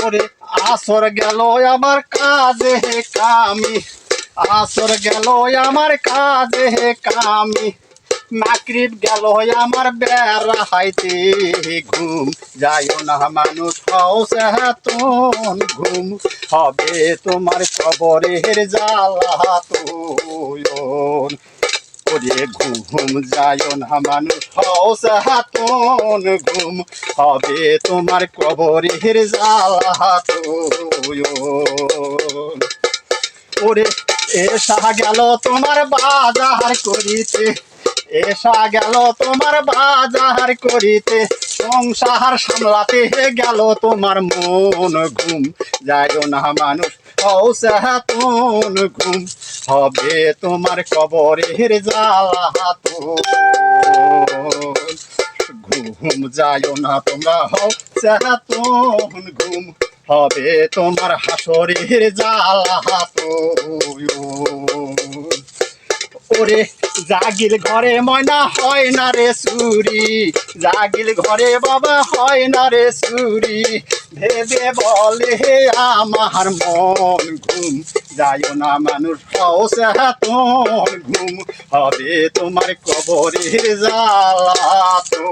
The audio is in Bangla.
ওরে আসর গেল আমার কাজে কামি, আসর গেল আমার কাজে কামি, মাগরিব গেল আমার বেড়া হাইতে, ঘুম যাইও না মানুষ হও সচেতন, ঘুম হবে তোমার কবরের জ্বালাতন। ওরে ঘুম যাইও না মানুষ হও সচেতন, ঘুম হবে তোমার কবরের জ্বালাতন। ওরে এসা গেল তোমার বাজার করিতে, এসা গেল তোমার বাজার করিতে, সংসার সামলাতে গেল তোমার মন, ঘুম যাইও না মানুষ হও সচেতন, ঘুম হবে তোমার কবরের জ্বালাতন। ঘুম যাইও না তোমরা হও সচেতন, ঘুম হবে তোমার হাসরের জ্বালাতন। ওরে জাগির ঘরে ময়না হয় না রে চুরি, জাগির ঘরে বাবা হয় না রে চুরি, ভেবে বলে আমার মন, ঘুম যাইও না মানুষ হও সচেতন, ঘুম হবে তোমার কবরের জ্বালাতন।